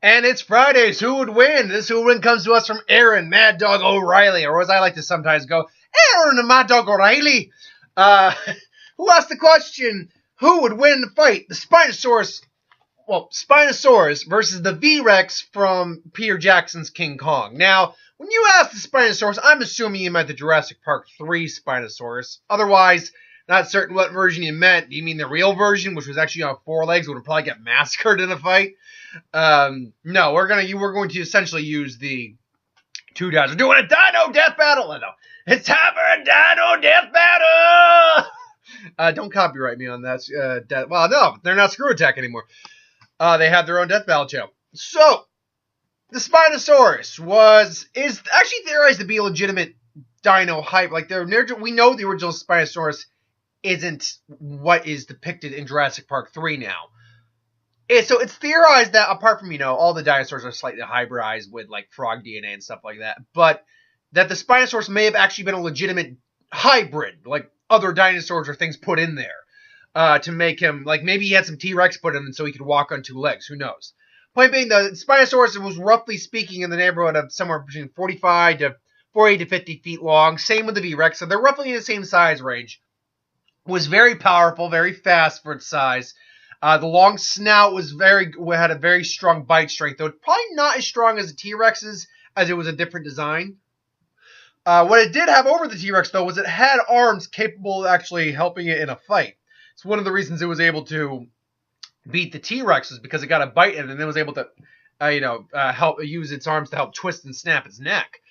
And it's Fridays. Who would win? This Who Would Win comes to us from Aaron Mad Dog O'Reilly, or as I like to sometimes go, Aaron the Mad Dog O'Reilly. Who asked the question, who would win the fight? The Spinosaurus versus the V-Rex from Peter Jackson's King Kong. Now, when you ask the Spinosaurus, I'm assuming you meant the Jurassic Park 3 Spinosaurus. Otherwise, not certain what version you meant. Do you mean the real version, which was actually on 4 legs, would probably get massacred in a fight? No, we're going to essentially use the 2 dinos. We're doing a Dino Death Battle. No, it's time for a Dino Death Battle. Don't copyright me on that. Well, no, they're not Screw Attack anymore. They have their own Death Battle channel. So, the Spinosaurus is actually theorized to be a legitimate dino hype. Like we know the original Spinosaurus isn't what is depicted in Jurassic Park 3 now. So it's theorized that apart from, all the dinosaurs are slightly hybridized with like frog DNA and stuff like that, but that the Spinosaurus may have actually been a legitimate hybrid, like other dinosaurs or things put in there to make him, like maybe he had some T-Rex put in so he could walk on 2 legs. Who knows? Point being, the Spinosaurus was roughly speaking in the neighborhood of somewhere between 40 to 50 feet long. Same with the V-Rex, so they're roughly in the same size range. Was very powerful, very fast for its size. The long snout had a very strong bite strength, though probably not as strong as the T-Rex's, as it was a different design. What it did have over the T-Rex, though, was it had arms capable of actually helping it in a fight. It's one of the reasons it was able to beat the T-Rex, is because it got a bite in it and then was able to, help use its arms to help twist and snap its neck.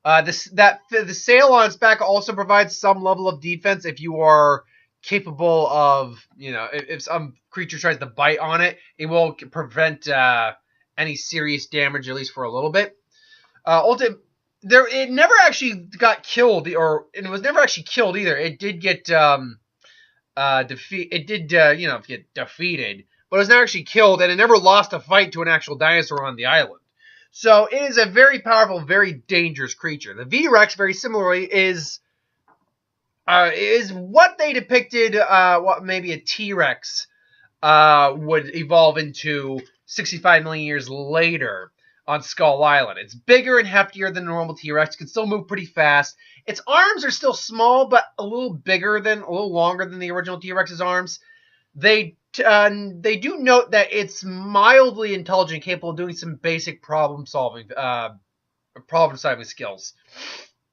The sail on its back also provides some level of defense if you are capable of, if some creature tries to bite on it, it will prevent any serious damage, at least for a little bit. It never actually got killed, and it was never actually killed either. It did get get defeated, but it was never actually killed, and it never lost a fight to an actual dinosaur on the island. So it is a very powerful, very dangerous creature. The V-Rex, very similarly, is what they depicted what maybe a T-Rex would evolve into 65 million years later on Skull Island. It's bigger and heftier than a normal T-Rex. Can still move pretty fast. Its arms are still small, but a little longer than the original T-Rex's arms. They do note that it's mildly intelligent, capable of doing some basic problem-solving skills.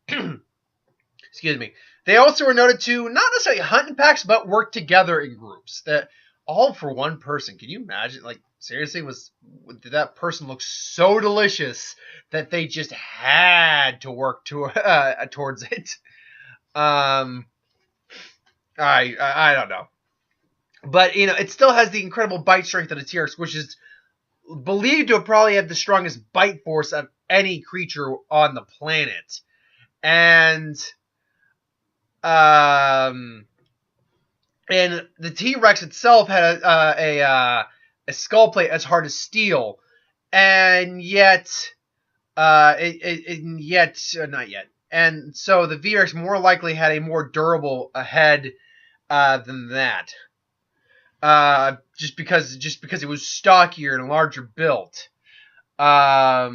Excuse me. They also were noted to not necessarily hunt in packs, but work together in groups. That all for one person. Can you imagine? Like, seriously, did that person look so delicious that they just had to work towards it? I don't know. But, it still has the incredible bite strength of the T-Rex, which is believed to have probably had the strongest bite force of any creature on the planet. And the T-Rex itself had a skull plate as hard as steel, and not yet. And so the V-Rex more likely had a more durable head than that. Just because it was stockier and larger built. So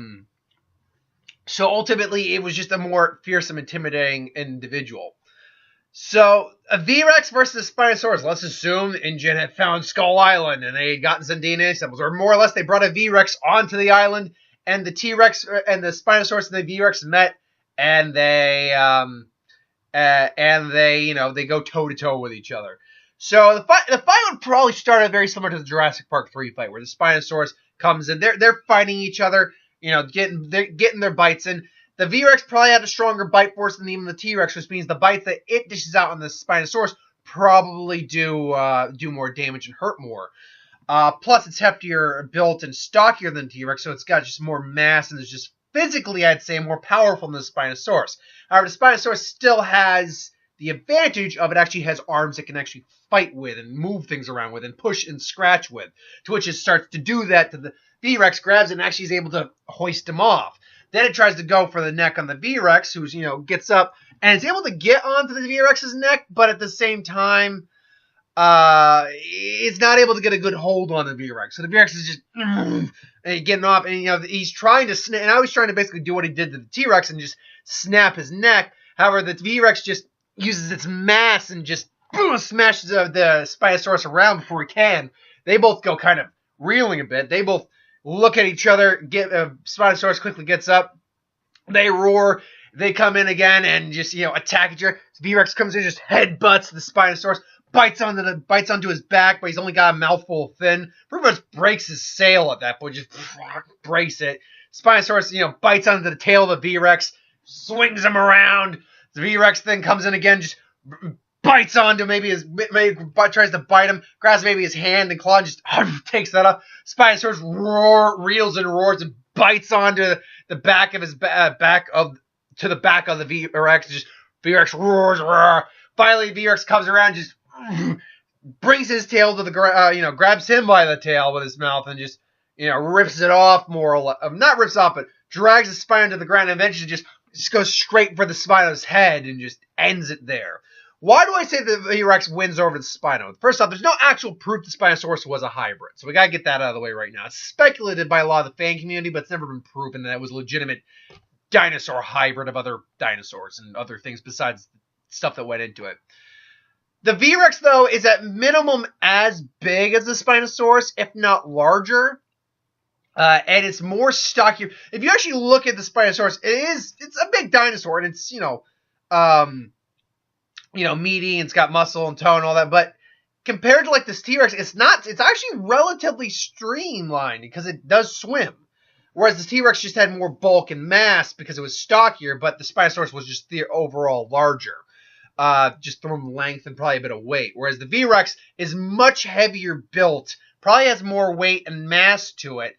ultimately, it was just a more fearsome, intimidating individual. So, a V-Rex versus a Spinosaurus. Let's assume the InGen had found Skull Island and they had gotten some DNA samples, or more or less they brought a V-Rex onto the island, and the T-Rex and the Spinosaurus and the V-Rex met, and they go toe-to-toe with each other. So, the fight would probably start very similar to the Jurassic Park 3 fight, where the Spinosaurus comes in. They're fighting each other, getting their bites in. The V-Rex probably had a stronger bite force than even the T-Rex, which means the bites that it dishes out on the Spinosaurus probably do more damage and hurt more. Plus, it's heftier built and stockier than T-Rex, so it's got just more mass and is just physically, I'd say, more powerful than the Spinosaurus. However, the Spinosaurus still has the advantage of it actually has arms it can actually fight with and move things around with and push and scratch with, to which it starts to do that to the V-Rex, grabs it and actually is able to hoist him off. Then it tries to go for the neck on the V-Rex, who's, gets up and is able to get onto the V-Rex's neck, but at the same time, is not able to get a good hold on the V-Rex. So the V-Rex is just and getting off, and he's trying to snap, and now he's trying to basically do what he did to the T-Rex and just snap his neck. However, the V-Rex just uses its mass and just smashes the Spinosaurus around before he can. They both go kind of reeling a bit. They both look at each other. Spinosaurus quickly gets up. They roar. They come in again and just attack each other. V-Rex comes in, just headbutts the Spinosaurus, bites onto his back, but he's only got a mouthful of fin. Pretty much breaks his sail at that point. Just breaks it. Spinosaurus, bites onto the tail of the V-Rex, swings him around. The V-Rex then comes in again, just bites onto maybe tries to bite him, grabs maybe his hand and claw and just takes that off. Spinosaurus reels and roars and bites onto the back of his to the back of the V-Rex. Just V-Rex roars, roar. Finally, V-Rex comes around, just brings his tail to the ground, grabs him by the tail with his mouth and just rips it off, more or less. Not rips off, but drags the spine to the ground and eventually just goes straight for the Spino's head and just ends it there. Why do I say the V-Rex wins over the Spino? First off, there's no actual proof the Spinosaurus was a hybrid, so we gotta get that out of the way right now. It's speculated by a lot of the fan community, but it's never been proven that it was a legitimate dinosaur hybrid of other dinosaurs and other things besides stuff that went into it. The V-Rex, though, is at minimum as big as the Spinosaurus, if not larger. And it's more stockier. If you actually look at the Spinosaurus, it's a big dinosaur, and it's, meaty, and it's got muscle and tone and all that, but compared to like this T-Rex, it's actually relatively streamlined because it does swim. Whereas the T-Rex just had more bulk and mass because it was stockier, but the Spinosaurus was just the overall larger. Just from length and probably a bit of weight. Whereas the V-Rex is much heavier built, probably has more weight and mass to it,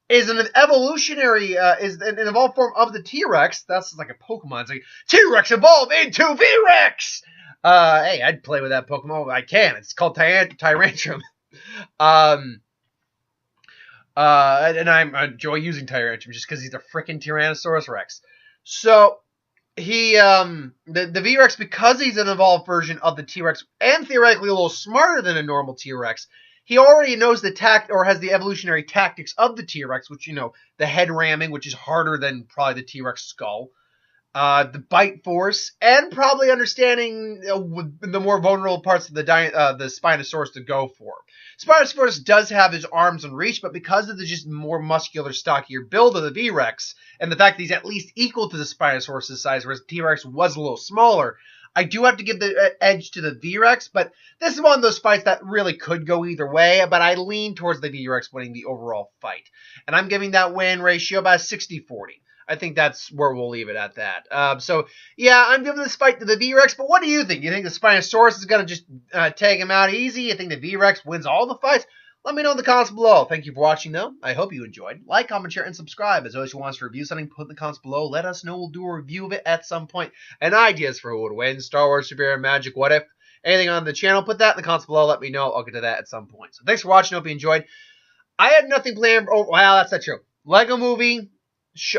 is an evolutionary, is an evolved form of the T-Rex. That's like a Pokemon. It's like, T-Rex evolved into V-Rex! Hey, I'd play with that Pokemon. I can. It's called Tyrantrum. And I enjoy using Tyrantrum just because he's a freaking Tyrannosaurus Rex. So, the V-Rex, because he's an evolved version of the T-Rex, and theoretically a little smarter than a normal T-Rex, he already knows has the evolutionary tactics of the T-Rex, which, the head ramming, which is harder than probably the T-Rex skull, the bite force, and probably understanding the more vulnerable parts of the Spinosaurus to go for. Spinosaurus does have his arms in reach, but because of the just more muscular, stockier build of the V-Rex, and the fact that he's at least equal to the Spinosaurus' size, whereas the T-Rex was a little smaller, I do have to give the edge to the V-Rex, but this is one of those fights that really could go either way, but I lean towards the V-Rex winning the overall fight. And I'm giving that win ratio about 60-40. I think that's where we'll leave it at that. So, yeah, I'm giving this fight to the V-Rex, but what do you think? You think the Spinosaurus is going to just take him out easy? You think the V-Rex wins all the fights? Let me know in the comments below. Thank you for watching, though. I hope you enjoyed. Like, comment, share, and subscribe. As always, if you want us to review something, put in the comments below. Let us know. We'll do a review of it at some point. And ideas for who would win, Star Wars, Superhero, Magic, what if? Anything on the channel, put that in the comments below. Let me know. I'll get to that at some point. So thanks for watching. Hope you enjoyed. I had nothing planned. Oh, wow, that's not true. Lego Movie.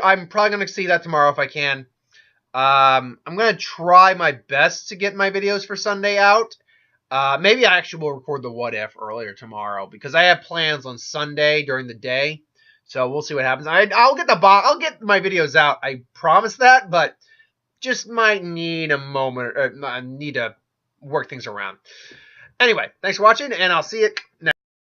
I'm probably going to see that tomorrow if I can. I'm going to try my best to get my videos for Sunday out. Maybe I actually will record the what if earlier tomorrow because I have plans on Sunday during the day. So we'll see what happens. I'll get my videos out. I promise that, but just might need a moment. I need to work things around. Anyway, thanks for watching, and I'll see you next.